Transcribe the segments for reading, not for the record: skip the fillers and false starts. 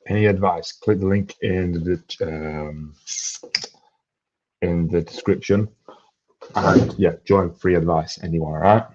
any advice, click the link in the description, and yeah, join free advice anywhere. All right.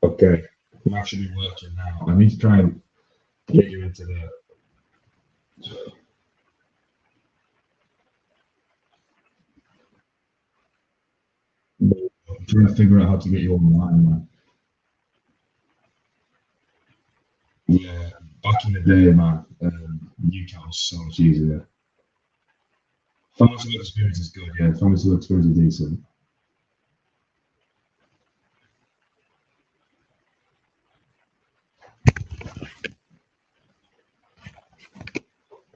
Okay. I'm actually working now. I need to try and get you into the. I'm trying to figure out how to get you online, man. Yeah, back in the day, man, UCAT was so much easier. Pharmaceutical experience is good, yeah. Pharmaceutical experience is decent.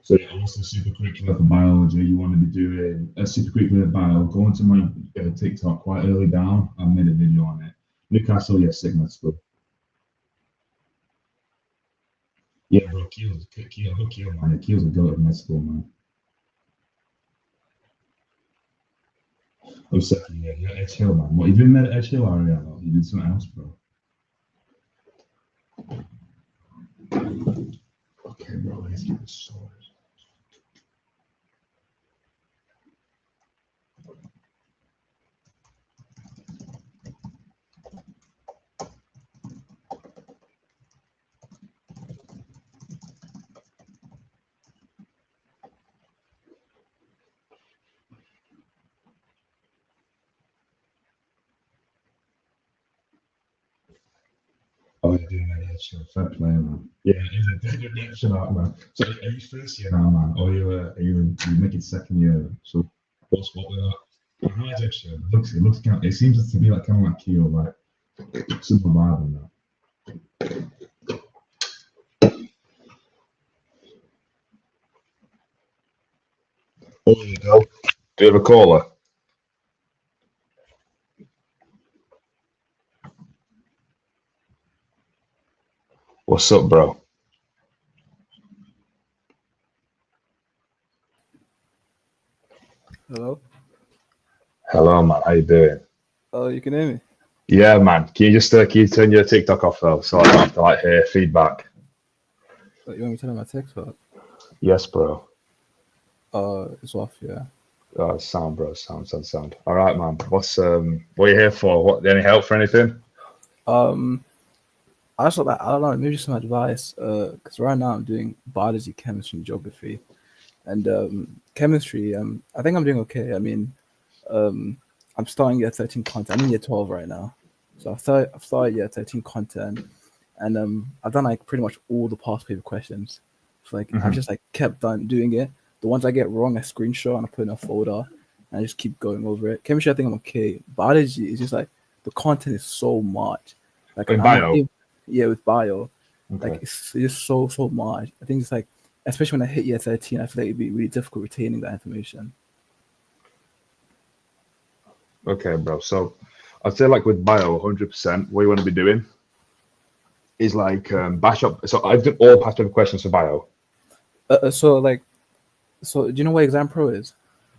So yeah, what's the super curricular for biology? You want to be doing a super curricular bio? Go into my TikTok quite early down. I made a video on it. Newcastle, yeah, Sigma school. Yeah, bro, Keel, man. Yeah, Keel's a go to med school, man. Oh, second year, yeah, Edge Hill, man. What you doing there at Edge Hill area? Though? You did something else, bro. Okay, bro, let's get this sorted. Oh, you're doing that, yeah, sure. Fair play, man. Yeah, it's a good reaction out, man. So, are you first year now, man? Or are you making second year? So, what with that? How is it? It looks kind of, it seems to be like kind of like Keel, like super vibe and that. Oh, there you go. Do you have a caller? What's up, bro? Hello? Hello, man. How you doing? Oh, you can hear me? Yeah, man. Can you turn your TikTok off though, so I don't have to like hear feedback? You want me to turn on my text up? Yes, bro. It's off, yeah. Sound, bro. Sound. All right, man. What are you here for? What? Any help for anything? Um, I just thought that, I don't know, maybe some advice. Because right now I'm doing biology, chemistry, and geography. And chemistry, I think I'm doing okay. I mean, um, I'm starting year 13 content. I'm in year 12 right now. So I've started year 13 content. And I've done like pretty much all the past paper questions. So like I've Hmm. just like kept on doing it. The ones I get wrong, I screenshot and I put in a folder and I just keep going over it. Chemistry, I think I'm okay. Biology is just like the content is so much. Like In I'm not bio. even, yeah, with bio, like Okay. it's just so much. I think it's like, especially when I hit year 13, I feel like it'd be really difficult retaining that information. Okay, bro. So I'd say like with bio, 100%. What you want to be doing is like bash up. So I've done all past paper questions for bio. So like, so do you know what Exam Pro is?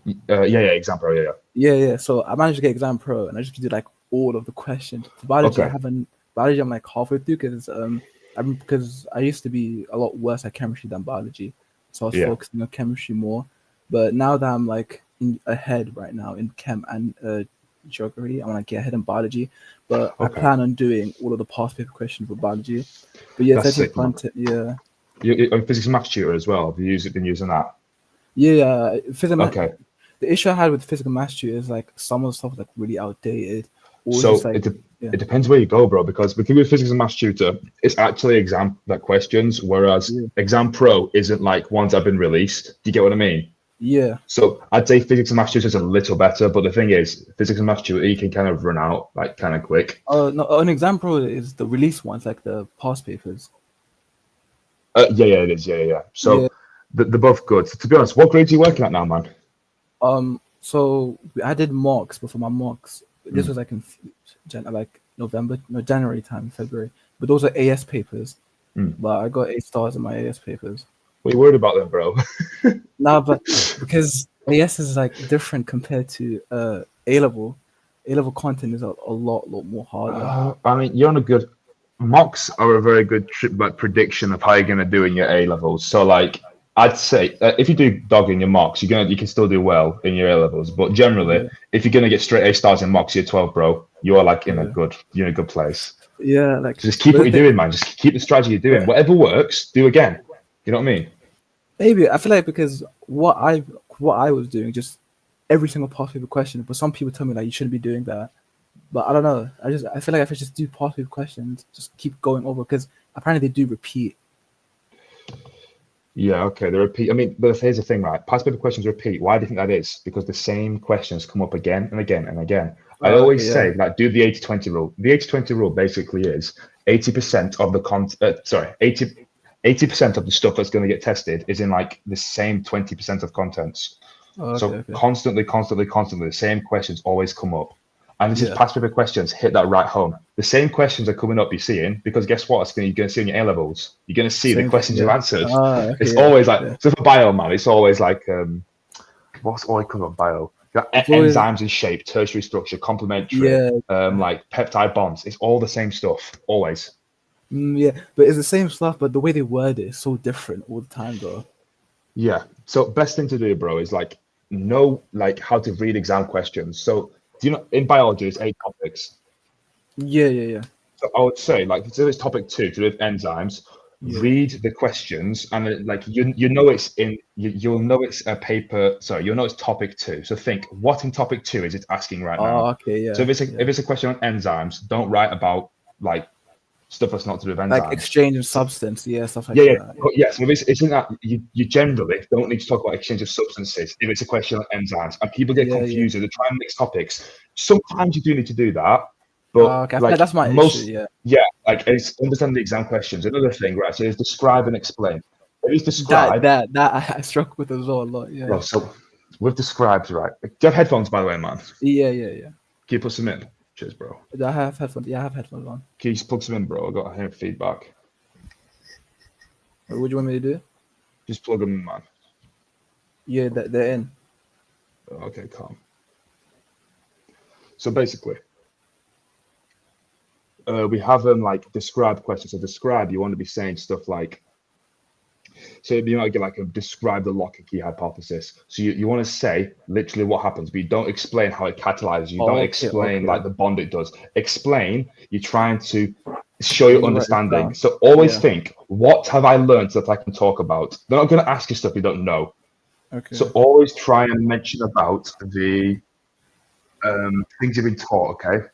Yeah, example. Yeah. Yeah. So I managed to get Exam Pro, and I just did like all of the questions. For biology, I Okay. haven't. Biology, I'm like halfway through because I used to be a lot worse at chemistry than biology, so I was Yeah. focusing on chemistry more. But now that I'm like ahead right now in chem and geography, I want to get ahead in biology. But I Okay. plan on doing all of the past paper questions for biology. But yeah, That's 13 sick, man. content, yeah. Physics and maths tutor as well. Have you been using that? Yeah, physics. Okay. The issue I had with physical mastery is like some of the stuff is like really outdated, or it's just So like yeah, it depends where you go, bro. Because with physics and maths tutor, it's actually exam like questions, whereas yeah, exam pro isn't like ones that have been released. Do you get what I mean? yeah. So I'd say physics and maths tutor is a little better, but the thing is, physics and maths tutor you can kind of run out like kind of quick. No, an example is the release ones, like the past papers. Yeah, it is. Yeah. Yeah. So they're both good. So, to be honest, what grades are you working at now, man? So I did mocks, but for my mocks, this Mm. was like in like November, no January time, February. But those are AS papers. Mm. But I got 8 stars in my AS papers. What are you worried about then, bro? Now, but because AS is like different compared to A level. A level content is a lot more harder. I mean, you're on a good. Mocks are a very good like prediction of how you're gonna do in your A levels. So like, I'd say if you do dog in your mocks, you can still do well in your A levels. But generally, Yeah, if you're gonna get straight A stars in mocks, you're 12, bro. You are like yeah. you're in a good place. Yeah, like So just keep but what the you're thing, doing, man. Just keep the strategy you're doing. Whatever works, do again. You know what I mean? maybe I feel like because what I was doing just every single past paper question, but some people tell me like you shouldn't be doing that. But I don't know. I feel like if I just do past paper questions, just keep going over because apparently they do repeat. Yeah, okay. They repeat. I mean, but here's the thing, right? Past paper questions repeat. Why do you think that is? Because the same questions come up again and again and again. I Okay, always yeah. say, like, do the 80-20 rule. The 80-20 rule basically is 80% of the sorry, 80% of the stuff that's going to get tested is in like the same 20% of contents. Okay, So okay. constantly, the same questions always come up. And this is Yeah. past paper questions hit that right home. The same questions are coming up you're seeing because guess what? You're going to see in your A levels. You're going to see the Same thing, questions you've yeah. answered. Okay, It's yeah. always like, Yeah. so for bio, man, it's always like, what's always comes up bio? You got It's always enzymes and shape, tertiary structure, complementary, yeah. like peptide bonds. It's all the same stuff, always. Yeah, but it's the same stuff, but the way they word it is so different all the time, though. Yeah. So best thing to do, bro, is like know like how to read exam questions. So do you know in biology it's 8 topics. Yeah, yeah, yeah, So I would say, like, so it's topic 2 to do with enzymes. yeah. Read the questions, and like you know it's in you'll know it's a paper. Sorry, you'll know it's topic 2. So think, what in topic 2 is it asking right Oh, now? okay, So yeah, if yeah. it's a question on enzymes, don't write about like stuff that's not to do with Like enzymes. exchange of So, substance, yeah, stuff like yeah, yeah, that. but yeah. So if it's in that you generally don't need to talk about exchange of substances if it's a question on enzymes, and people get Yeah, yeah. confused. They try and mix topics. Sometimes you do need to do that, but Okay, I feel like like that's my issue. most, Yeah, yeah, like it's understand the exam questions. Another thing, right? So it's describe and explain. If it's that describe, that that I struck with as well a lot. Yeah, bro. So with describes, right? Do you have headphones, by the way, man? yeah, yeah, yeah. Can you put some in? Cheers, bro. I have headphones. Yeah, I have headphones on. Can you just plug some in, bro? I got hearing feedback. What do you want me to do? Just plug them in, man. Yeah, they're in. Okay, calm. So basically, we have them like describe questions. So describe, you want to be saying stuff like, so you might get like a describe the lock and key hypothesis. So you want to say literally what happens, but you don't explain how it catalyzes. You don't Okay, explain okay. like the bond it does. Explain, you're trying to show Let your me write this understanding. down. So always Yeah. think, what have I learned that I can talk about? They're not going to ask you stuff you don't know. So Okay. always try and mention about the things you've been taught, okay?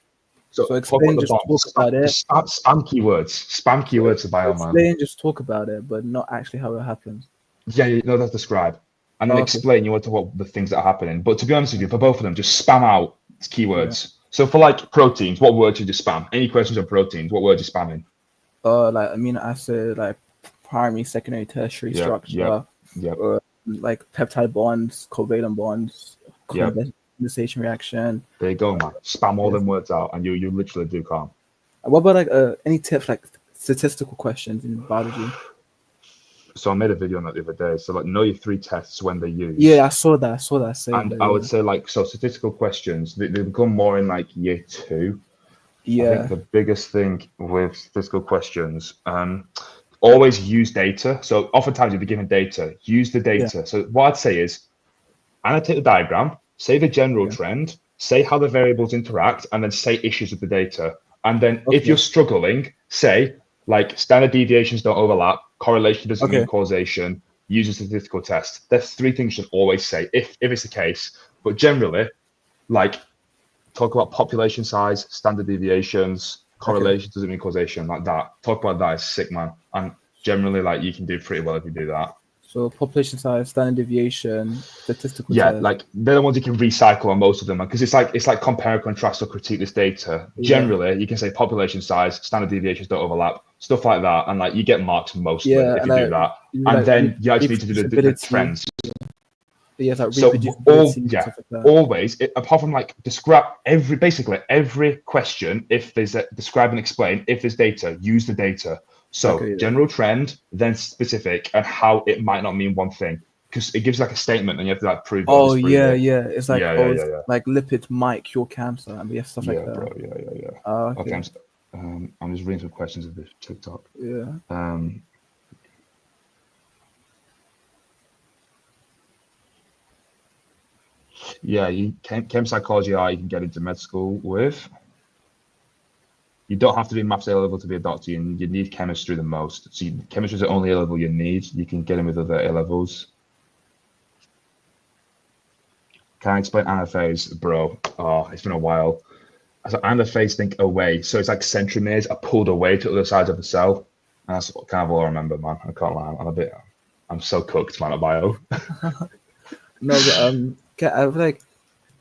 So So talk about explain, the just bonds. talk about it. Just spam keywords. Spam So keywords to bioman. explain, just talk about it, but not actually how it happens. Yeah, no, that's describe. And then Okay. explain, you want to talk about the things that are happening. But to be honest with you, for both of them, just spam out Yeah. keywords. So for like proteins, what words should you spam? Any questions on proteins, what words are you spamming? Like amino acid, like primary, secondary, tertiary Yep, yep, structure, yep, like peptide bonds, covalent bonds, yep. condensation reaction. There you go, man. Spam all Yes. them words out and you literally do calm. What about like any tips like statistical questions in biology? So I made a video on that the other day. So like know your 3 tests when they're Yeah, I used. saw that. I saw that saying And that. I would Yeah. say like so statistical questions, they become more in like year 2. I think Yeah. the biggest thing with statistical questions, always use data. So oftentimes you'll be given data, use the Yeah. data. So what I'd say is annotate the diagram, say the general Yeah. trend, say how the variables interact, and then say issues with the data. And then if you're Okay. struggling, say like standard deviations don't overlap, correlation doesn't mean Okay. causation, use a statistical test. That's 3 things you should always say if it's the case. But generally, like talk about population size, standard deviations, Okay. correlation doesn't mean causation, like that. Talk about that is sick, man. And generally, like you can do pretty well if you do that. So population size, standard deviation, statistical Yeah, test. like they're the ones you can recycle on most of them, because it's like compare and contrast or critique this data. Yeah. Generally, you can say population size, standard deviations don't overlap, stuff like that, and like you get marks mostly Yeah, if and you do that. And like then you actually need to do the reproducibility. trends. Yeah, like So all reproducibility, yeah, stuff like that. always apart from like describe basically every question. If there's a describe and explain, if there's data, use the data. So Okay, yeah. general trend, then specific, and how it might not mean one thing, because it gives like a statement, and you have to like prove it or Oh disprove yeah, it. yeah. It's like Yeah, yeah, oh, yeah, it's yeah, like lipids might cure cancer and yeah, stuff like yeah, bro. that. Yeah, yeah, yeah. Oh, Okay, okay. I'm just reading some questions of this TikTok. Yeah. Um, yeah, chem psychology, you can get into med school with. You don't have to do maths A level to be a doctor. You need chemistry the most. So chemistry is the only A level you need. You can get in with other A levels. Can I explain anaphase, bro? Oh, it's been a while. So anaphase think away. So it's like centromeres are pulled away to other sides of the cell. And that's kind of all I remember, man. I can't lie. I'm so cooked, man, at bio. No, but I feel like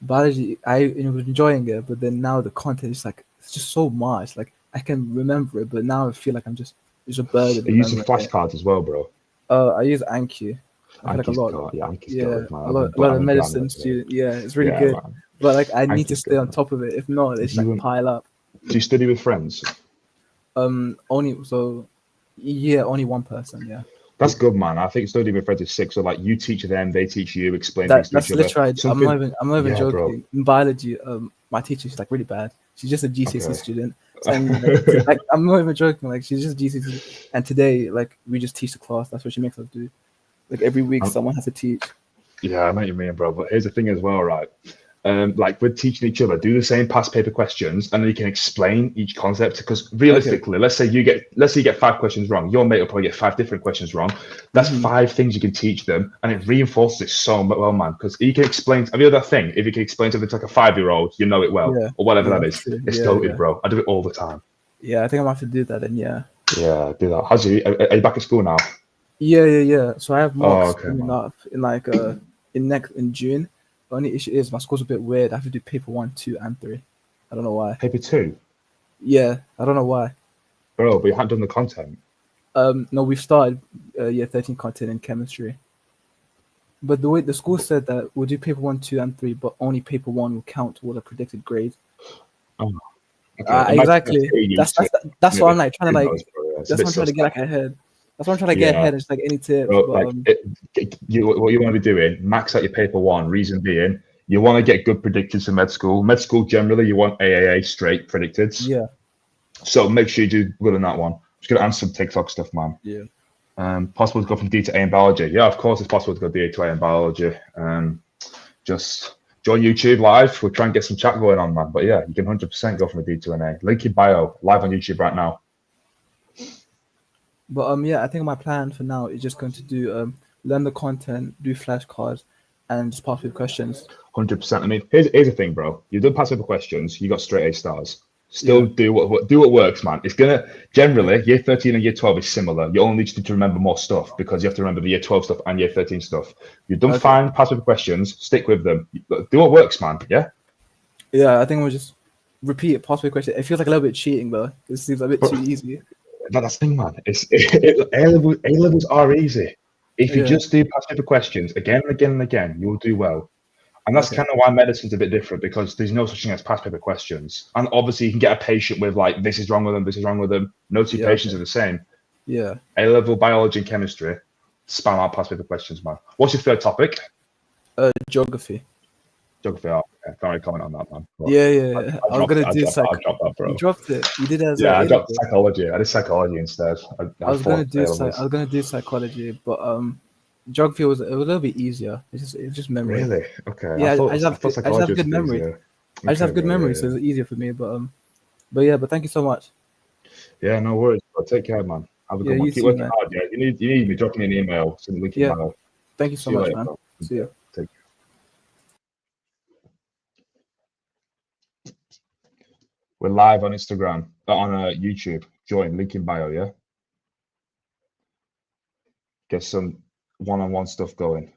biology. Was enjoying it, but then now the content is like it's just so much. Like I can remember it, but now I feel like it's a burden Are you using remembering it. flashcards as well, bro? I use Anki. I feel like a Anki's lot. got, yeah, Anki's Yeah, good, man. a lot of I'm a medicine graduate. student. Yeah, it's really Yeah, good. man. But like I need to Anki's stay good, on man. top of it. If not, it's like pile up. Do you study with friends? Only so yeah, only one person. Yeah. That's good, man. I think studying with friends is sick. So like you teach them, they teach you, explain things to That's each other. literally. I'm not even Yeah, joking. bro. In biology, my teacher is like really bad. She's just a GCSE Okay. student, and like I'm not even joking. Like she's just GCSE, and today like we just teach the class. That's what she makes us do. Like every week, someone has to teach. Yeah, I know what you mean, bro. But here's the thing as well, right? Like we're teaching each other, do the same past paper questions, and then you can explain each concept. Because realistically, let's say you get 5 questions wrong, your mate will probably get 5 different questions wrong. That's 5 things you can teach them, and it reinforces it so well, man. Because you can explain. Have you heard that thing? If you can explain something to like a 5-year-old, you know it well, or whatever that is. True. It's goated, bro. I do it all the time. Yeah, I think I'm gonna have to do that. Then yeah. Yeah, do that. How's you? Are you back at school now? Yeah. So I have mocks Okay, coming man. up in like in June. The only issue is my school's a bit weird. I have to do paper 1, 2, and 3. I don't know why. Paper 2, Yeah, I don't know why. bro. But you haven't done the content. No, we've started year 13 content in chemistry. But the way the school said that we'll do paper 1, 2, and 3, but only paper 1 will count toward a predicted grade. Oh, okay. Exactly. That's what I'm like trying to like. That's what I'm trying to get like ahead. That's what I'm trying to get ahead. It's like any tips. Bro, But, like what you want to be doing, max out your paper 1. Reason being, you want to get good predictors for med school. Med school generally, you want AAA straight predicted. Yeah. So make sure you do good on that one. I'm just gonna answer some TikTok stuff, man. Yeah. Possible to go from D to A in biology. Yeah, of course, it's possible to go D to A in biology. Just join YouTube live. We'll try and get some chat going on, man. But yeah, you can 100% go from a D to an A. Link in bio, live on YouTube right now. But yeah, I think my plan for now is just going to do learn the content, do flashcards, and just pass with questions. 100%. I mean, here's the thing, bro. You've done past paper questions. You got straight A stars. Still do what works, man. It's gonna generally year 13 and year 12 is similar. You only need to remember more stuff because you have to remember the year 12 stuff and year 13 stuff. You've done fine past paper questions. Stick with them. Do what works, man. Yeah. Yeah, I think we'll just repeat it. Pass paper question. It feels like a little bit cheating, though. It seems a bit too easy. That's the thing, man. A levels are easy. If you just do past paper questions again and again and again, you will do well. And that's kind of why medicine's a bit different, because there's no such thing as past paper questions. And obviously, you can get a patient with like, this is wrong with them, this is wrong with them. No two patients are the same. Yeah. A-level biology and chemistry, spam out past paper questions, man. What's your 3rd topic? Geography. Geography. Oh, okay. Don't comment on that, man. But yeah. I was gonna do psychology. I dropped that, bro. You dropped it. You did it as I dropped psychology. I did psychology instead. I was gonna do psychology, but geography was a little bit easier. It's just memory. Really? Okay. Yeah, I just have good memory. I just have good memory, so it's easier for me. But thank you so much. Yeah, no worries. Bro. Take care, man. Have a good one. Keep working hard. Yeah, you need me. Drop me an email. Send me a link in my. Thank you so much, man. See you. Take care. We're live on Instagram, on YouTube. Join, link in bio, yeah? Get some one-on-one stuff going.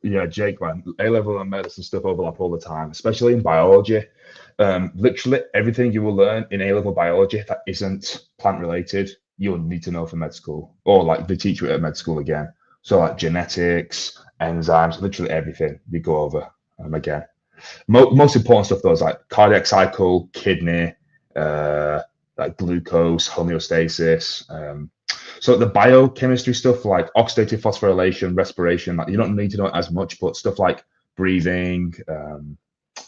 Yeah, Jake, man, A-level and medicine stuff overlap all the time, especially in biology. Literally everything you will learn in A-level biology that isn't plant-related, you'll need to know for med school, or like they teach you at med school again. So like genetics, enzymes, literally everything you go over again. Most important stuff though is like cardiac cycle, kidney, like glucose, homeostasis. So the biochemistry stuff like oxidative phosphorylation, respiration, like you don't need to know as much, but stuff like breathing,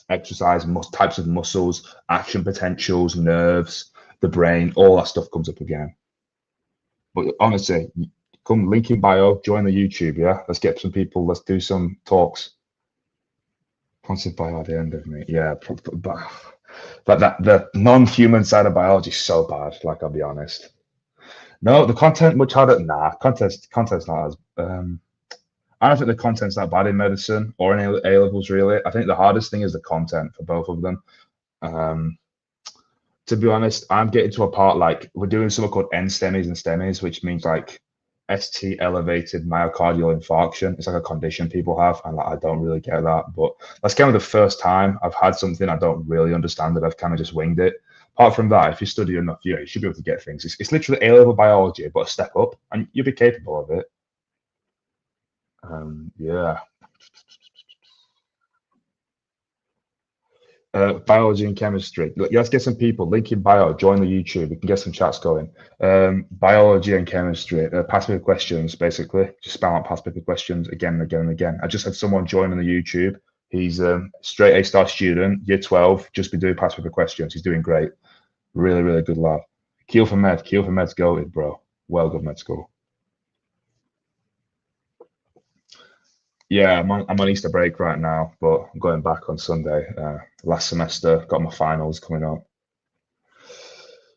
exercise, types of muscles, action potentials, nerves, the brain, all that stuff comes up again. But honestly, Come, link in bio, join the YouTube, yeah? Let's get some people, let's do some talks. Sponsored by the end of me. Yeah, but that the non-human side of biology is so bad, like I'll be honest. No, the content much harder. Nah, content's not as I don't think the content's that bad in medicine or in A levels really. I think the hardest thing is the content for both of them. Um, to be honest, I'm getting to a part like we're doing something called NSTEMIs and STEMIs, which means like ST elevated myocardial infarction. It's like a condition people have, and like, I don't really get that. But that's kind of the first time I've had something I don't really understand that I've kind of just winged it. Apart from that, if you study enough, you should be able to get things. It's literally A level biology, but a step up, and you'll be capable of it. Yeah. Biology and chemistry. Let's get some people. Link in bio. Join the YouTube. We can get some chats going. Biology and chemistry. Past paper questions, basically. Just spam out past paper questions again and again and again. I just had someone join on the YouTube. He's straight A-star student, year 12. Just been doing past paper questions. He's doing great. Really, really good lad. Keel for med. Keel for med's goated, bro. Well good med school. Yeah, I'm on Easter break right now, but I'm going back on Sunday. Last semester, got my finals coming up.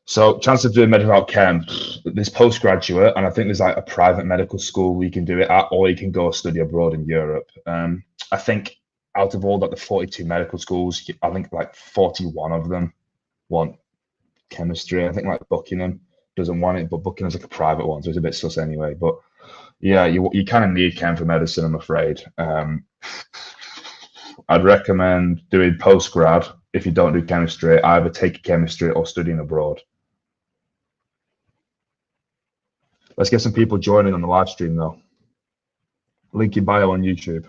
So, chance of doing medical chem, there's postgraduate, and I think there's like a private medical school you can do it at, or you can go study abroad in Europe. I think out of all like the 42 medical schools, I think like 41 of them want chemistry. I think like Buckingham doesn't want it, but Buckingham's like a private one, so it's a bit sus anyway. But yeah, you kind of need chem for medicine, I'm afraid. I'd recommend doing postgrad if you don't do chemistry, either take chemistry or studying abroad. Let's get some people joining on the live stream though. Link in bio on YouTube.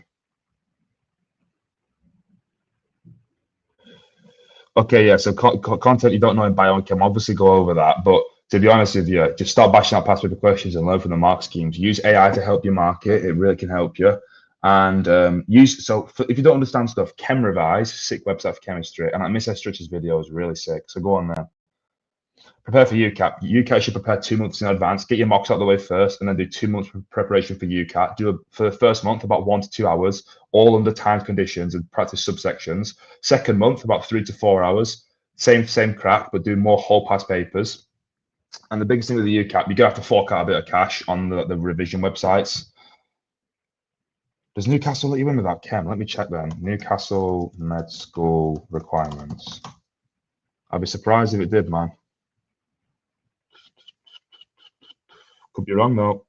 Okay, yeah, so content you don't know in bio and chem, obviously go over that. But to be honest with you, just start bashing out past paper questions and learn from the mark schemes. Use AI to help you mark it. It really can help you. And if you don't understand stuff, Chem Revise, sick website for chemistry. And like Miss Estridge's video is really sick. So go on there. Prepare for UCAT. UCAT should prepare 2 months in advance. Get your mocks out of the way first, and then do 2 months of preparation for UCAT. For the first month about 1 to 2 hours, all under timed conditions and practice subsections. Second month about 3 to 4 hours. Same crack, but do more whole pass papers. And the biggest thing with the UCAT, you're gonna have to fork out a bit of cash on the revision websites. Does Newcastle let you in without chem? Let me check then. Newcastle med school requirements. I'd be surprised if it did, man. Could be wrong though.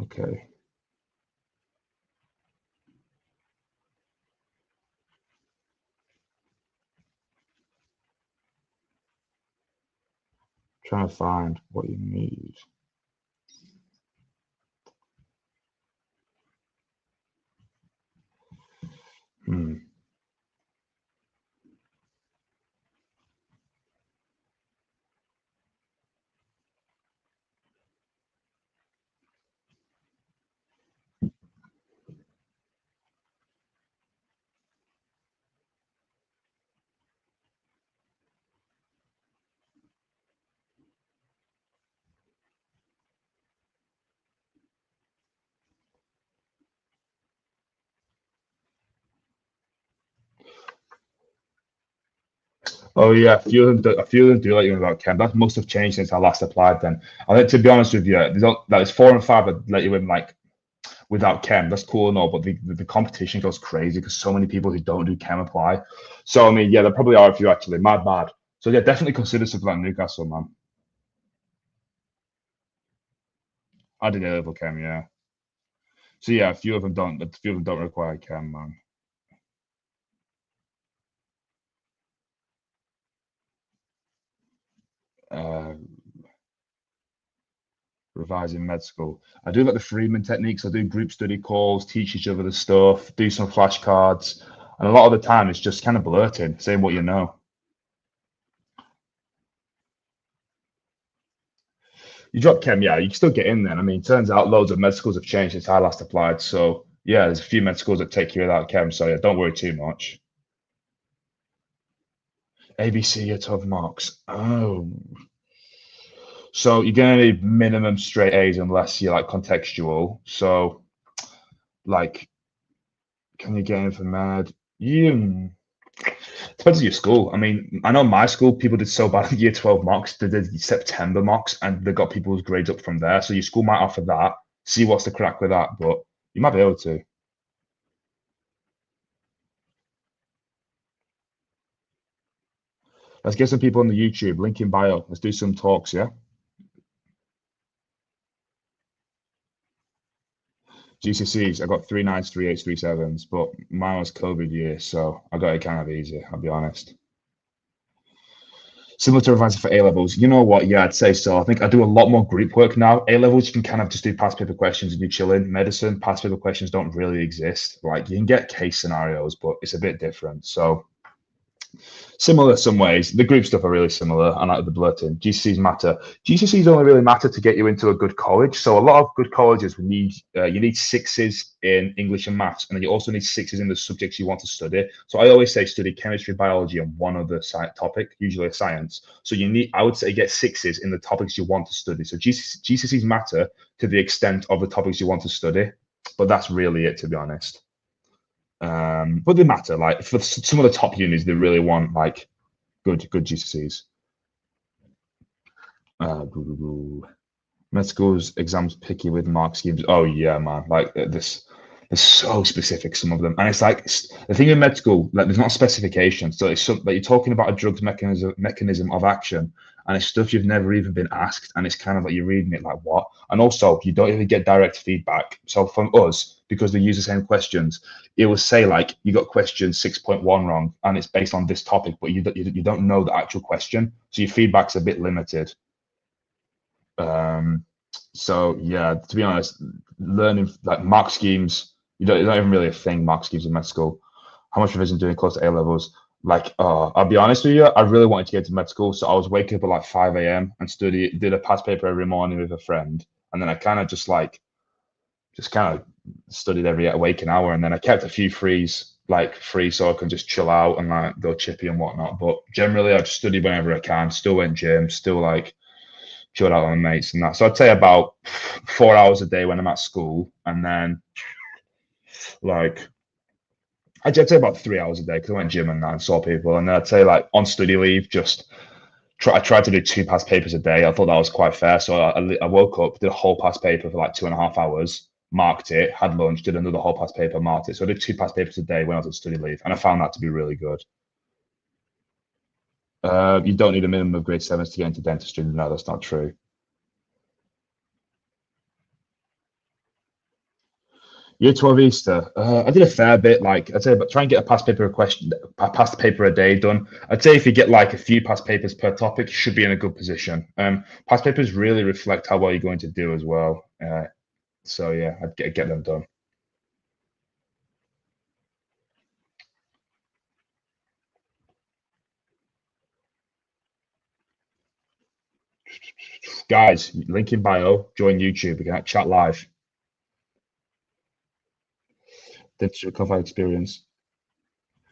Okay. Trying to find what you need. Oh yeah, a few of them do let you in without chem. That must have changed since I last applied. Then I think, to be honest with you, that is 4 and 5 that let you in like without chem. That's cool and all, but the competition goes crazy because so many people who don't do chem apply. So I mean, yeah, there probably are a few actually. Mad. So yeah, definitely consider something like Newcastle, man. I did A level chem, yeah. So yeah, a few of them don't require chem, man. Revising med school. I do like the Freeman techniques. I do group study calls, teach each other the stuff, do some flashcards, and a lot of the time it's just kind of blurting, saying what you know. You drop chem, yeah, you can still get in then. I mean, turns out loads of med schools have changed since I last applied. So yeah, there's a few med schools that take you without chem. So yeah, don't worry too much. ABC year 12 marks. Oh, So you're gonna need minimum straight A's unless you're like contextual. So like, can you get in for med? You depends on your school. I mean, I know my school people did so bad in year 12 mocks, they did September mocks, and they got people's grades up from there. So your school might offer that. See what's the crack with that, but you might be able to. Let's get some people on the YouTube. Link in bio. Let's do some talks, yeah? GCSEs, I got 3 9s, 3 8s, 3 7s, but mine was COVID year, so I got it kind of easy, I'll be honest. Similar to revising for A levels. You know what? Yeah, I'd say so. I think I do a lot more group work now. A levels, you can kind of just do past paper questions and you chill in. Medicine, past paper questions don't really exist. Like you can get case scenarios, but it's a bit different. So similar some ways. The group stuff are really similar, and like the blurting. GCSEs matter. GCSEs only really matter to get you into a good college. So a lot of good colleges would need you need sixes in English and maths, and then you also need sixes in the subjects you want to study. So I always say study chemistry, biology, and one other topic, usually a science. So you need, I would say, get sixes in the topics you want to study. So GCSEs matter to the extent of the topics you want to study, but that's really it, to be honest. But they matter. Like for some of the top unis, they really want like good GCSEs. Med school's exams picky with mark schemes. Oh yeah, man. Like this, they're so specific, some of them, and it's like the thing in med school, like there's not specification. So it's like you're talking about a drug's mechanism of action, and it's stuff you've never even been asked, and it's kind of like you're reading it like what. And also, you don't even get direct feedback. So from us, because they use the same questions, it will say like you got question 6.1 wrong, and it's based on this topic, but you don't know the actual question, so your feedback's a bit limited. So yeah, to be honest, learning like mark schemes, you don't even really a thing mark schemes in med school. How much revision doing close to A levels? Like, I'll be honest with you, I really wanted to get to med school, so I was waking up at like 5 a.m. and did a past paper every morning with a friend, and then I kind of just kind of studied every waking hour, and then I kept a few free so I can just chill out and like go chippy and whatnot. But generally, I just studied whenever I can. Still went gym, still like chilled out with my mates and that. So I'd say about 4 hours a day when I'm at school, and then like I'd say about 3 hours a day because I went gym and that and saw people. And then I'd say like on study leave, I tried to do 2 past papers a day. I thought that was quite fair. So I woke up, did a whole past paper for like 2.5 hours, marked it, had lunch, did another whole past paper, marked it. So I did 2 past papers a day when I was at study leave, and I found that to be really good. You don't need a minimum of grade 7s to get into dentistry. No, that's not true. Year 12 Easter. I did a fair bit. Like I'd say, but try and get a past paper a day done. I'd say if you get like a few past papers per topic, you should be in a good position. Past papers really reflect how well you're going to do as well. So yeah, I'd get them done. Guys, link in bio. Join YouTube. We can chat live. Dentistry cover experience.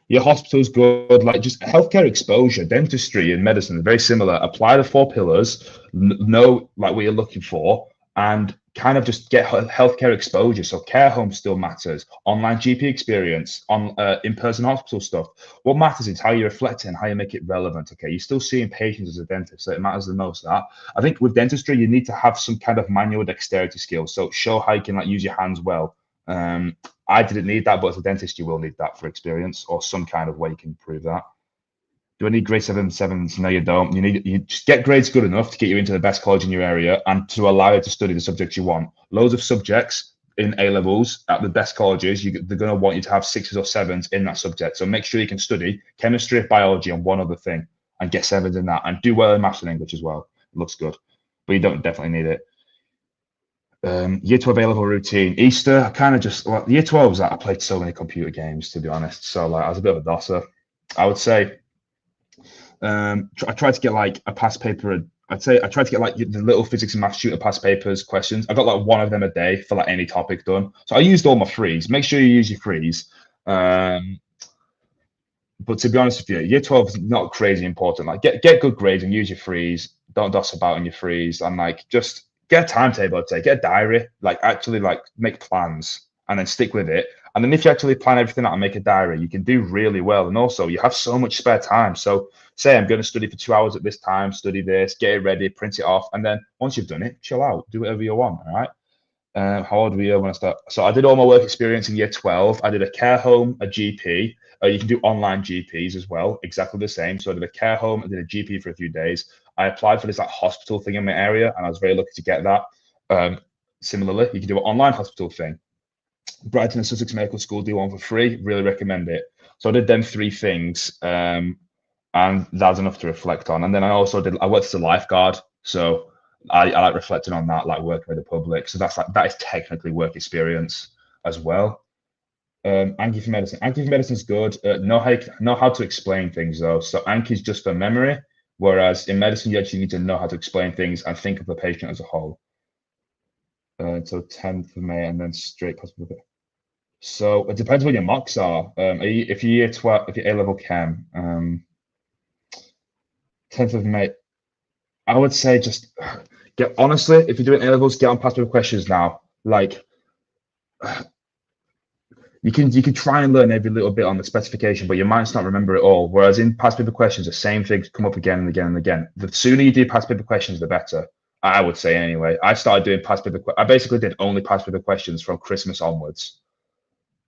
Your hospital's good, like just healthcare exposure, dentistry and medicine are very similar. Apply the 4 pillars, know like what you're looking for, and kind of just get healthcare exposure. So care home still matters, online GP experience, on in-person hospital stuff. What matters is how you reflect it and how you make it relevant. Okay, you're still seeing patients as a dentist, so it matters the most. That I think with dentistry, you need to have some kind of manual dexterity skills. So show how you can like use your hands well. Um, I didn't need that, but as a dentist, you will need that for experience or some kind of way you can prove that. Do I need grade 7 sevens? No, you don't. You just get grades good enough to get you into the best college in your area and to allow you to study the subjects you want. Loads of subjects in A levels at the best colleges, they're going to want you to have 6s or 7s in that subject. So make sure you can study chemistry, biology, and one other thing, and get 7s in that, and do well in maths and English as well. It looks good, but you don't definitely need it. Year 12 A level routine. Easter, I kind of just like year 12 was that I played so many computer games, to be honest. So like I was a bit of a dosser. I would say I tried to get like a past paper. I'd say I tried to get like the little physics and maths tutor past papers questions. I got like one of them a day for like any topic done. So I used all my frees. Make sure you use your frees. But to be honest with you, year 12 is not crazy important. Like get good grades and use your frees. Don't doss about in your frees and like just get a timetable. I'd say get a diary. Like actually like make plans and then stick with it. And then if you actually plan everything out and make a diary, you can do really well. And also you have so much spare time. So say I'm going to study for 2 hours at this time, study this, get it ready, print it off, and then once you've done it, chill out, do whatever you want. All right. How old were you when I started? So I did all my work experience in year 12. I did a care home, a GP. You can do online GPs as well, exactly the same. So I did a care home, I did a GP for a few days. I applied for this like hospital thing in my area, and I was very lucky to get that. Similarly, you can do an online hospital thing. Brighton and Sussex Medical School do one for free. Really recommend it. So I did them three things, and that was enough to reflect on. And then I worked as a lifeguard, so I like reflecting on that, like working with the public. So that is technically work experience as well. Anki for medicine. Anki for medicine is good. Know how to explain things though. So Anki is just for memory, whereas in medicine you actually need to know how to explain things and think of the patient as a whole. So 10th of May and then straight possible. So it depends what your mocks are. If you're year 12, if you're A level chem, 10th of May, I would say just get honestly, if you're doing A levels, get on past paper questions now. Like you can try and learn every little bit on the specification, but you might not remember it all. Whereas in past paper questions, the same things come up again and again and again. The sooner you do past paper questions, the better. I would say anyway. I started doing past paper. I basically did only past paper questions from Christmas onwards.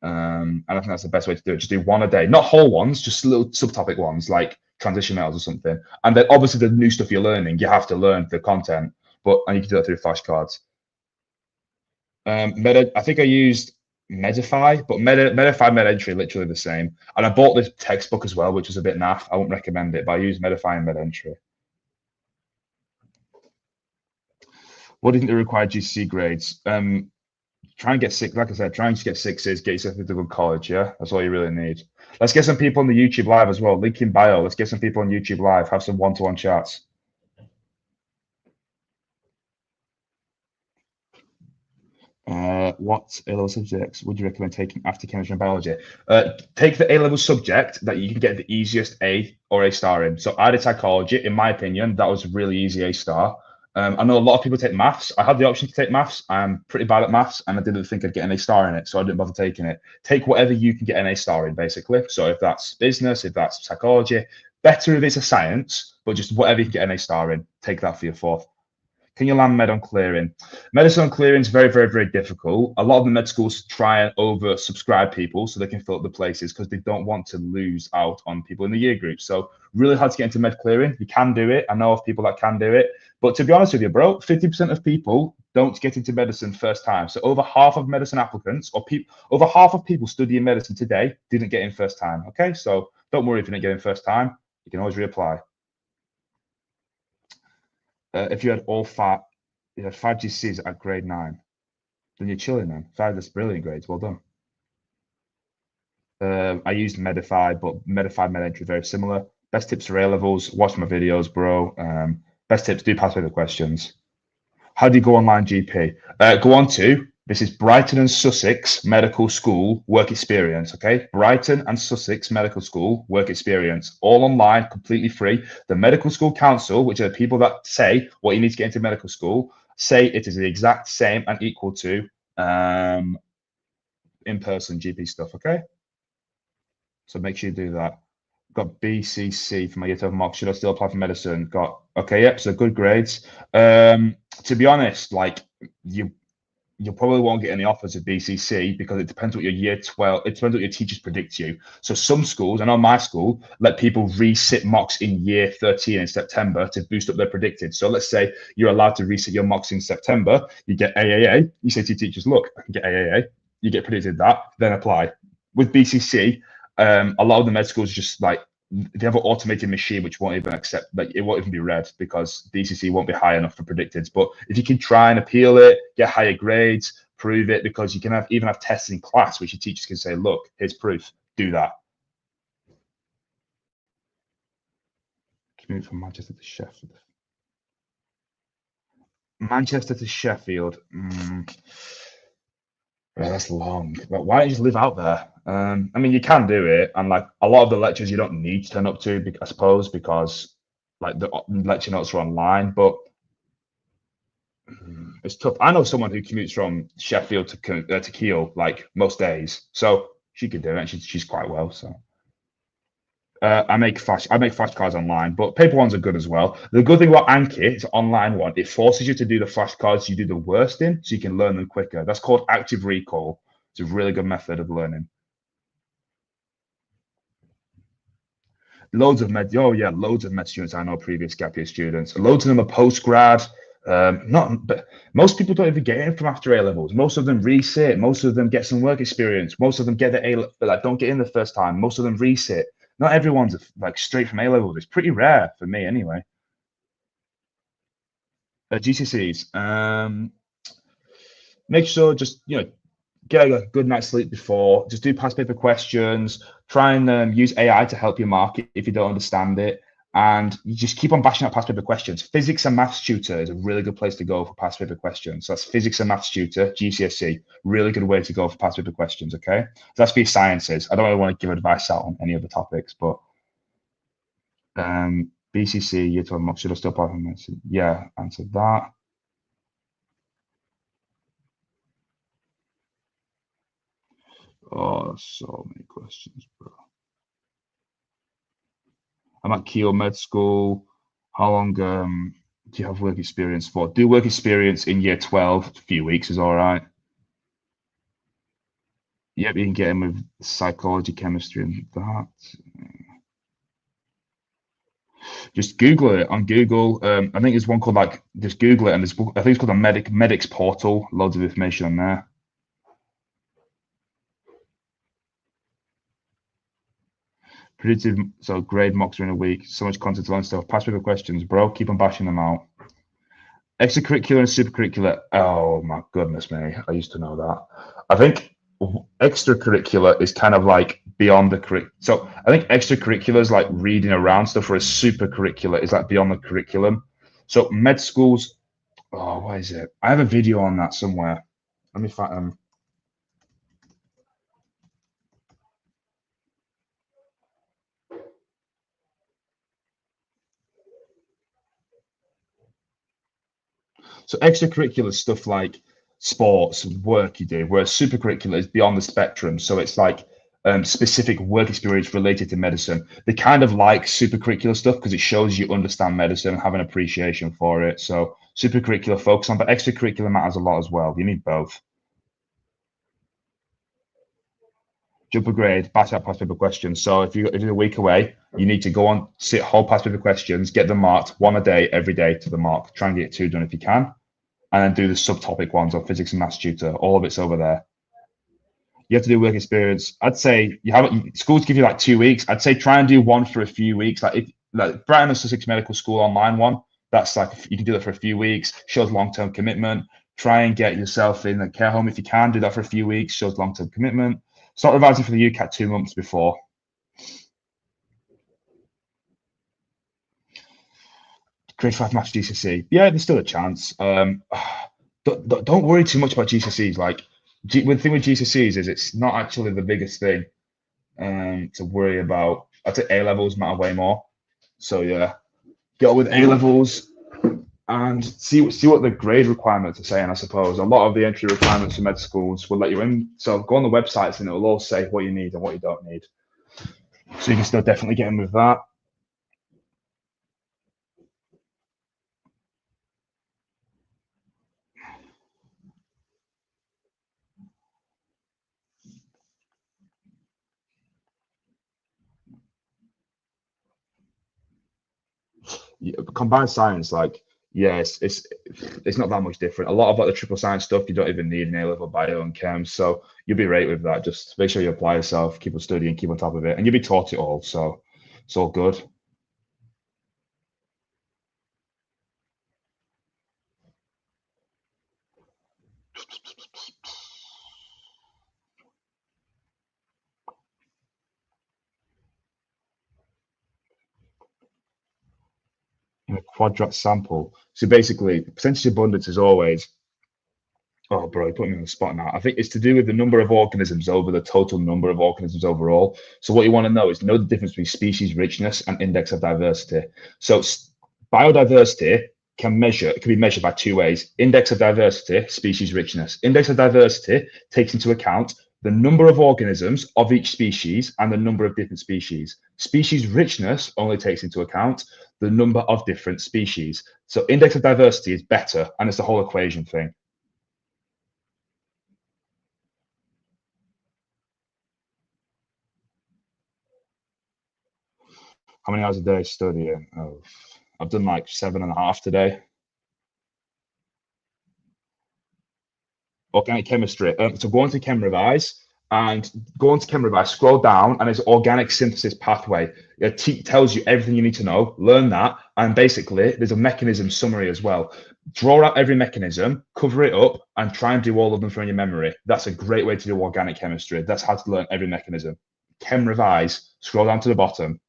And I think that's the best way to do it. Just do one a day, not whole ones, just little subtopic ones like transition metals or something. And then obviously the new stuff you're learning, you have to learn the content, and you can do that through flashcards. I think I used Medify, but Medify, MedEntry, literally the same. And I bought this textbook as well, which was a bit naff. I won't recommend it, but I used Medify and MedEntry. What do you think the required GCSE grades? Try and get six. Like I said, try and just get sixes, get yourself into a good college. Yeah, that's all you really need. Let's get some people on the YouTube live as well. Link in bio. Let's get some people on YouTube live. Have some one-to-one chats. What A-level subjects would you recommend taking after chemistry and biology? Take the A-level subject that you can get the easiest A or A star in. So I did psychology. In my opinion, that was a really easy A star. I know a lot of people take maths. I had the option to take maths. I'm pretty bad at maths, and I didn't think I'd get an A star in it, so I didn't bother taking it. Take whatever you can get an A star in, basically. So if that's business, if that's psychology, better if it's a science, but just whatever you can get an A star in, take that for your fourth. Can you land med on clearing? Medicine on clearing is very, very, very difficult. A lot of the med schools try and oversubscribe people so they can fill up the places because they don't want to lose out on people in the year group. So really hard to get into med clearing. You can do it. I know of people that can do it. But to be honest with you, bro, 50% of people don't get into medicine first time. So over half of medicine applicants or over half of people studying medicine today didn't get in first time. Okay, so don't worry if you didn't get in first time. You can always reapply. If you had you had five GCs at grade 9, then you're chilling, man. That's brilliant grades. Well done. I used Medify, but Medify, MedEntry, very similar. Best tips for A levels. Watch my videos, bro. Best tips: do pass paper questions. How do you go online GP? Go on to this is Brighton and Sussex Medical School work experience. Okay, Brighton and Sussex Medical School work experience, all online, completely free. The Medical School Council, which are the people that say what you need to get into medical school, say it is the exact same and equal to in-person GP stuff. Okay, so make sure you do that. Got BCC for my year 12 mock. Should I still apply for medicine? Got okay, yep. So good grades. To be honest, like you probably won't get any offers at BCC because it depends what your year 12. It depends what your teachers predict you. So some schools, I know my school, let people resit mocks in year 13 in September to boost up their predicted. So let's say you're allowed to resit your mocks in September. You get AAA. You say to your teachers, "Look, I can get AAA." You get predicted that, then apply. With BCC, a lot of the med schools just like they have an automated machine which won't even accept, like it won't even be read because BCC won't be high enough for predicted. But if you can try and appeal it, get higher grades, prove it, because you can even have tests in class which your teachers can say, "Look, here's proof. Do that." Commute from Manchester to Sheffield. Manchester to Sheffield. Yeah, that's long. But why don't you just live out there? I mean, you can do it, and like a lot of the lectures you don't need to turn up to, I suppose, because like the lecture notes are online. But it's tough. I know someone who commutes from Sheffield to Kiel like most days, so she could do it. And she's quite well. So I make flashcards online, but paper ones are good as well. The good thing about Anki, it's an online one. It forces you to do the flashcards you do the worst in, so you can learn them quicker. That's called active recall. It's a really good method of learning. Loads of med students I know, previous gap year students. Loads of them are post grad. Not, but most people don't even get in from after A levels. Most of them resit. Most of them get some work experience. Most of them get the but like don't get in the first time. Most of them resit. Not everyone's like straight from A levels. It's pretty rare for me anyway. GCSEs. Make sure just get a good night's sleep before. Just do past paper questions. Try and use AI to help you mark it if you don't understand it. And you just keep on bashing out past paper questions. Physics and maths tutor is a really good place to go for past paper questions. So that's physics and maths tutor, GCSE. Really good way to go for past paper questions. Okay, so that's for your sciences. I don't really want to give advice out on any other topics, but BCC, year 12 mock, should I still pass? Yeah, answer that. Oh, so many questions, bro. I'm at Keele Med School. How long do you have work experience for? Do work experience in year 12. A few weeks is all right. Yep, you can get in with psychology, chemistry, and that. Just Google it on Google. I think there's one called like just Google it, and there's I think it's called a medics portal. Loads of information on there. Predictive, so grade mocks are in a week. So much content to learn stuff. Past paper questions, bro. Keep on bashing them out. Extracurricular and supercurricular. Oh my goodness me. I used to know that. I think extracurricular is kind of like beyond the curriculum. So I think extracurricular is like reading around stuff, whereas supercurricular is like beyond the curriculum. So med schools, oh, what is it? I have a video on that somewhere. Let me find So extracurricular stuff like sports and work you do, whereas supercurricular is beyond the spectrum. So it's like specific work experience related to medicine. They kind of like supercurricular stuff because it shows you understand medicine and have an appreciation for it. So supercurricular focus on, but extracurricular matters a lot as well. You need both. Jump a grade, pass out past paper questions. So if you're a week away, you need to go on, sit whole past paper questions, get them marked one a day, every day to the mark. Try and get two done if you can, and then do the subtopic ones on physics and maths tutor. All of it's over there. You have to do work experience. I'd say you have schools give you like 2 weeks. I'd say try and do one for a few weeks. Like if like Brighton and Sussex Medical School online one, that's like you can do that for a few weeks. Shows long term commitment. Try and get yourself in a care home if you can. Do that for a few weeks. Shows long term commitment. Start revising for the UCAT 2 months before. Grade 5 maths GCSE. Yeah, there's still a chance. Don't worry too much about GCSEs. Like the thing with GCSEs is it's not actually the biggest thing to worry about. I'd say A levels matter way more. So yeah, get on with A levels and see what the grade requirements are saying. I suppose a lot of the entry requirements for med schools will let you in. So go on the websites and it will all say what you need and what you don't need. So you can still definitely get in with that. Combined science, like yeah, it's not that much different. A lot of like the triple science stuff you don't even need an A level bio and chem, so you'll be right with that. Just make sure you apply yourself, keep on studying, keep on top of it, and you'll be taught it all. So it's all good. In a quadrat sample. So basically, percentage abundance is always Oh, bro, you put me on the spot now. I think it's to do with the number of organisms over the total number of organisms overall. So what you want to know is know the difference between species richness and index of diversity. So biodiversity can be measured by two ways: index of diversity, species richness. Index of diversity takes into account the number of organisms of each species and the number of different species. Species richness only takes into account the number of different species. So index of diversity is better, and it's the whole equation thing. How many hours a day studying? Oh, I've done like 7.5 today. Organic chemistry. So go on to Chem Revise and go on to Chem Revise, scroll down, and it's organic synthesis pathway. It tells you everything you need to know. Learn that. And basically, there's a mechanism summary as well. Draw out every mechanism, cover it up, and try and do all of them from your memory. That's a great way to do organic chemistry. That's how to learn every mechanism. Chem Revise, scroll down to the bottom.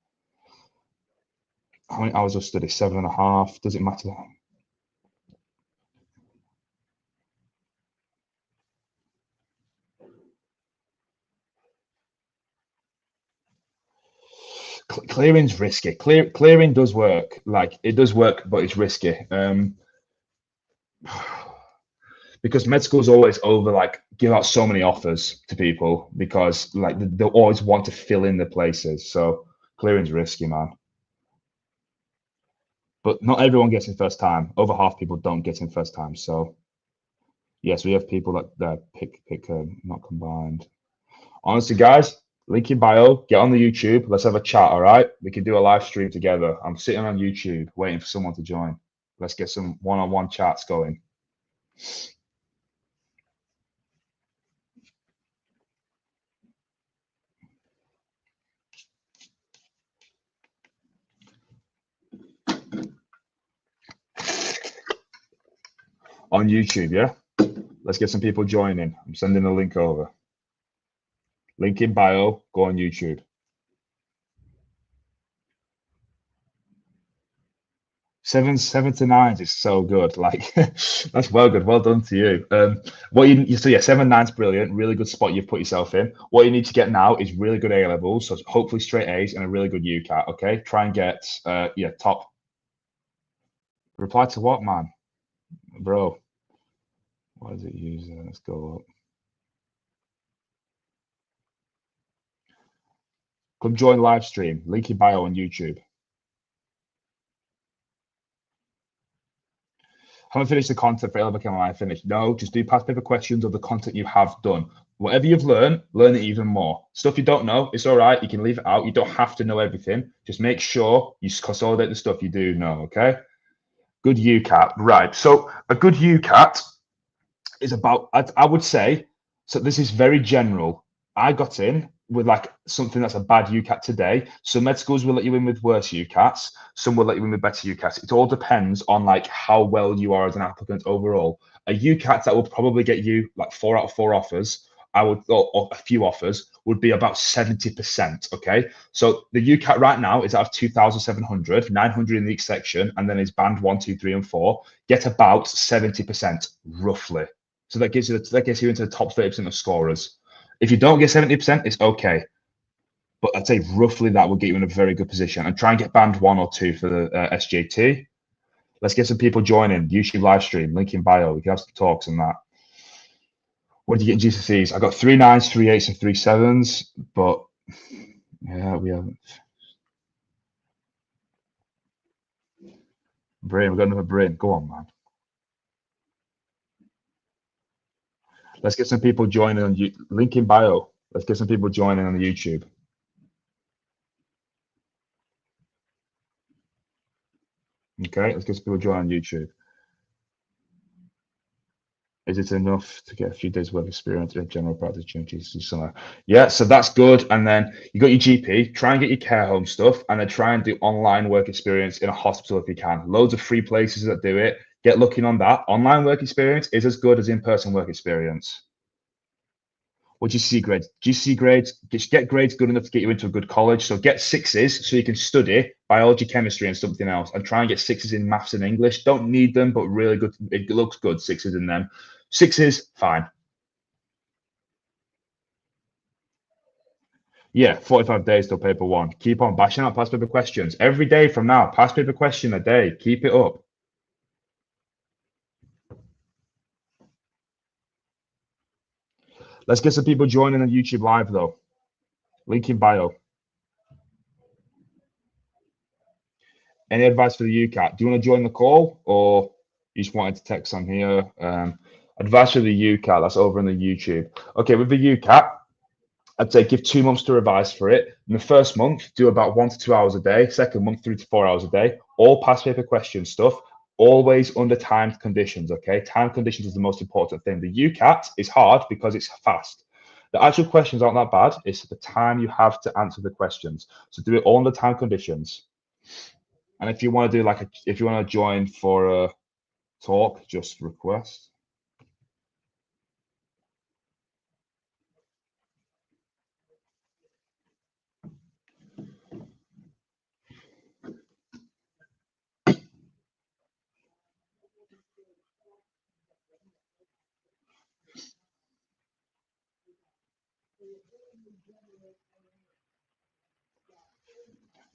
How many hours of study? 7.5. Does it matter? Clearing's risky. Clearing does work. Like it does work, but it's risky. Because med schools always give out so many offers to people because like they'll always want to fill in the places. So clearing's risky, man. But not everyone gets in first time. Over half people don't get in first time. So yes, we have people that pick not combined. Honestly, guys, link in bio. Get on the YouTube. Let's have a chat. All right, we can do a live stream together. I'm sitting on YouTube waiting for someone to join. Let's get some one-on-one chats going. On YouTube, yeah? Let's get some people joining. I'm sending a link over. Link in bio, go on YouTube. Seven to nines is so good. Like that's well good. Well done to you. So yeah, 7 9's brilliant. Really good spot you've put yourself in. What you need to get now is really good A levels, so hopefully straight A's and a really good UCAT. Okay, try and get top. Reply to what, man, bro? What does it use? Let's go up. Come join live stream. Link in bio on YouTube. Haven't finished the content for A-level Chem. I finished. No, just do past paper questions of the content you have done. Whatever you've learned, learn it even more. Stuff you don't know, it's all right. You can leave it out. You don't have to know everything. Just make sure you consolidate the stuff you do know, okay? Good UCAT. Right. So a good UCAT is about, I would say, so this is very general. I got in with like something that's a bad UCAT today. Some med schools will let you in with worse UCATs. Some will let you in with better UCATs. It all depends on like how well you are as an applicant overall. A UCAT that will probably get you like 4 out of 4 offers, or a few offers, would be about 70%. Okay. So the UCAT right now is out of 2,700, 900 in each section, and then it's band 1, 2, 3, and 4. Get about 70% roughly. So that gets you into the top 30% of scorers. If you don't get 70%, it's okay. But I'd say roughly that will get you in a very good position. And try and get band 1 or 2 for the SJT. Let's get some people joining. YouTube live stream, link in bio. We can have some talks on that. What did you get in GCSEs? I got 3 9s, 3 8s, and 3 7s. But yeah, we haven't. Brain, we've got another brain. Go on, man. Let's get some people joining on link in bio. Let's get some people joining on the YouTube. Okay, let's get some people joining on YouTube. Is it enough to get a few days worth of experience in general practice during GCSE summer? Yeah, so that's good. And then you got your GP, try and get your care home stuff, and then try and do online work experience in a hospital if you can. Loads of free places that do it. Get looking on that. Online work experience is as good as in-person work experience. What GCSE grades? GCSE grades, just get grades good enough to get you into a good college. So get 6s so you can study biology, chemistry, and something else. And try and get 6s in maths and English. Don't need them, but really good. It looks good, 6s in them. Sixes, fine. Yeah, 45 days till paper one. Keep on bashing out past paper questions every day from now. Past paper question a day. Keep it up. Let's get some people joining on YouTube Live though. Link in bio. Any advice for the UCAT? Do you want to join the call or you just wanted to text on here? Advice for the UCAT, that's over on the YouTube. Okay, with the UCAT, I'd say give 2 months to revise for it. In the first month, do about 1 to 2 hours a day. Second month, 3 to 4 hours a day. All past paper question stuff, always under timed conditions, okay? Time conditions is the most important thing. The UCAT is hard because it's fast. The actual questions aren't that bad. It's the time you have to answer the questions. So do it all under time conditions. And if you want to do if you want to join for a talk, just request.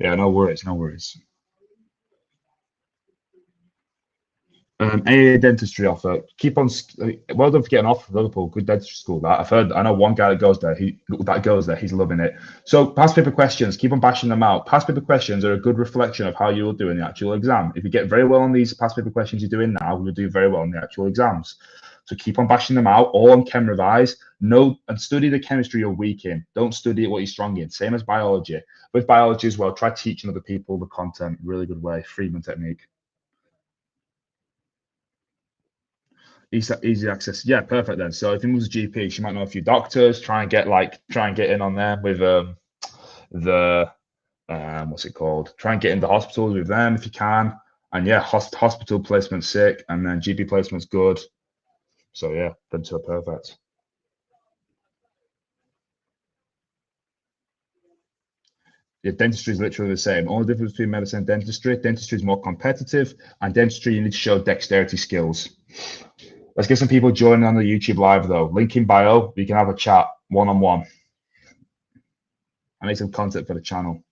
Yeah, no worries, no worries. AA dentistry offer. Keep on. Well done for getting off Liverpool. Good dentistry school. That I've heard. I know one guy that goes there. He's loving it. So past paper questions. Keep on bashing them out. Past paper questions are a good reflection of how you will do in the actual exam. If you get very well on these past paper questions you're doing now, you'll do very well in the actual exams. So keep on bashing them out. All on chem revise. Know and study the chemistry you're weak in. Don't study what you're strong in. Same as biology. With biology as well, try teaching other people the content. Really good way. Friedman technique. Easy access. Yeah, perfect then. So if you move to GP, she might know a few doctors. Try and get in on there with the what's it called? Try and get into hospitals with them if you can. And yeah, hospital placement sick, and then GP placement's good. So yeah, them two are perfect. Yeah, dentistry is literally the same. Only difference between medicine and dentistry is more competitive, and dentistry you need to show dexterity skills. Let's get some people joining on the YouTube live though. Link in bio. We can have a chat one-on-one. I need some content for the channel.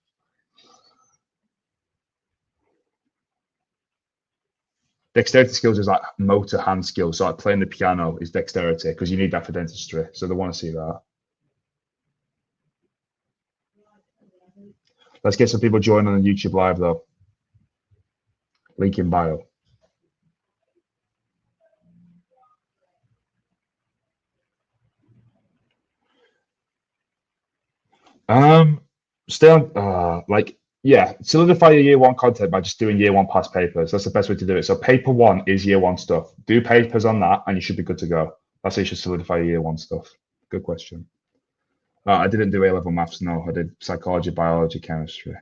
Dexterity skills is like motor hand skills. So like playing the piano is dexterity because you need that for dentistry. So they want to see that. Let's get some people joining on the YouTube live though. Link in bio. Stay on solidify your year one content by just doing year one past papers. That's the best way to do it. So paper one is year one stuff. Do papers on that and you should be good to go. That's how you should solidify your year one stuff. Good question. I didn't do A-level maths, no. I did psychology, biology, chemistry.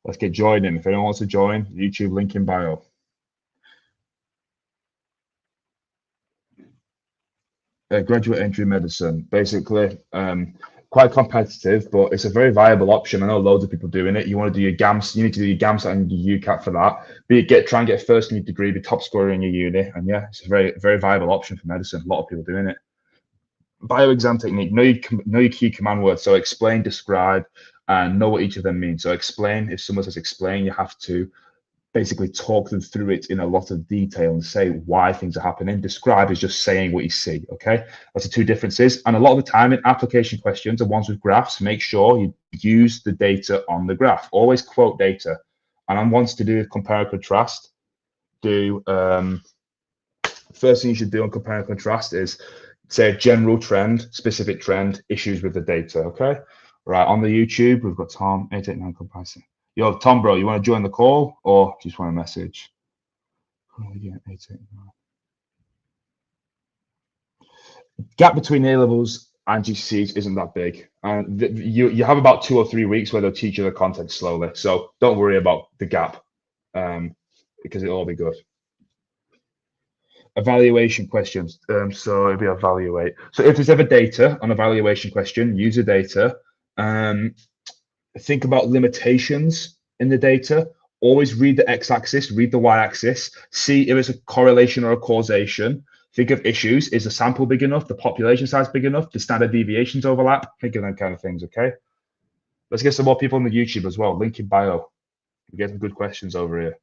Let's get joining. If anyone wants to join, YouTube link in bio. Graduate entry medicine, basically, quite competitive, but it's a very viable option. I know loads of people doing it. You want to do your GAMS, you need to do your GAMS and your UCAT for that. Try and get first in your degree, be top scorer in your uni, and yeah, it's a very, very viable option for medicine. A lot of people doing it. Bio exam technique, know your key command words. So explain, describe, and know what each of them mean. So explain, if someone says explain, you have to basically talk them through it in a lot of detail and say why things are happening. Describe is just saying what you see, okay? That's the two differences. And a lot of the time in application questions and ones with graphs, make sure you use the data on the graph. Always quote data. And on ones to do with compare and contrast, first thing you should do on compare and contrast is say a general trend, specific trend, issues with the data, okay? Right, on the YouTube, we've got Tom, 889 comparison. Yo, Tom, bro, you want to join the call or just want a message? Yeah, 889. Gap between A levels and GCSEs isn't that big. And you have about 2 or 3 weeks where they'll teach you the content slowly. So don't worry about the gap. because it'll all be good. Evaluation questions. So it'll be evaluate. So if there's ever data on evaluation question, use the data. Think about limitations in the data. Always read the x-axis, read the y-axis, see if it's a correlation or a causation. Think of issues. Is the sample big enough? The population size big enough? The standard deviations overlap? Think of them kind of things, okay? Let's get some more people on the YouTube as well. Link in bio. We get some good questions over here.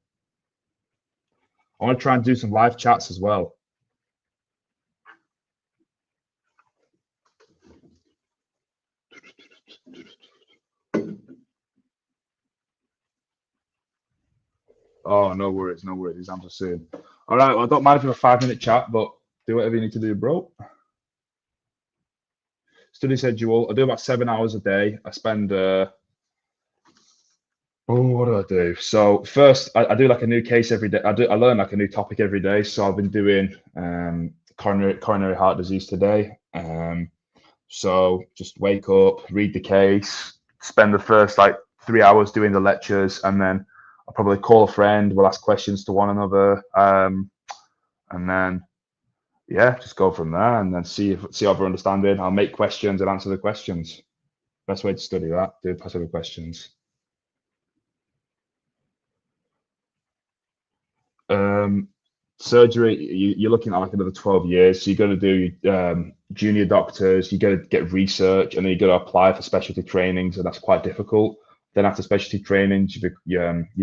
I want to try and do some live chats as well. Oh, no worries, no worries. Exams are soon. All right, well, I don't mind if you have a 5-minute chat, but do whatever you need to do, bro. Study schedule. I do about 7 hours a day. I spend what do I do? So first, I do like a new case every day. I learn like a new topic every day. So I've been doing coronary heart disease today. So just wake up, read the case, spend the first like 3 hours doing the lectures, and then I'll probably call a friend. We'll ask questions to one another, and then yeah, just go from there, and then see if we're understanding. I'll make questions and answer the questions. Best way to study that. Do passive questions. Surgery, you're looking at like another 12 years. So you're going to do junior doctors, you got to get research, and then you got to apply for specialty trainings, and that's quite difficult. Then after specialty trainings, you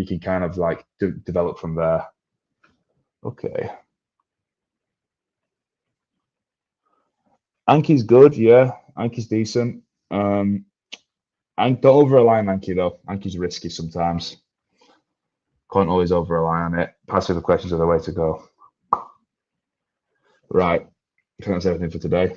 can kind of like develop from there. Okay. Anki's good, yeah. Anki's decent. And don't over rely on Anki though. Anki's risky sometimes. Can't always over rely on it. Passive questions are the way to go. Right. I think that's everything for today.